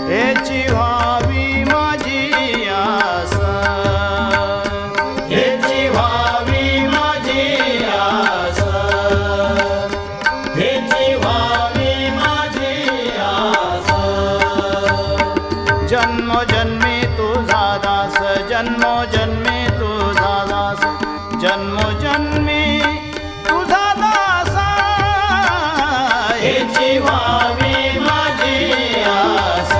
हेची व्हावी माझी आस, हेची व्हावी माझी आस, हेची व्हावी माझी आस. जन्मोजन्मी तुझा दास, जन्मोजन्मी तुझा दास, जन्मोजन्मी तुझा दास. हेची व्हावी माझी आस.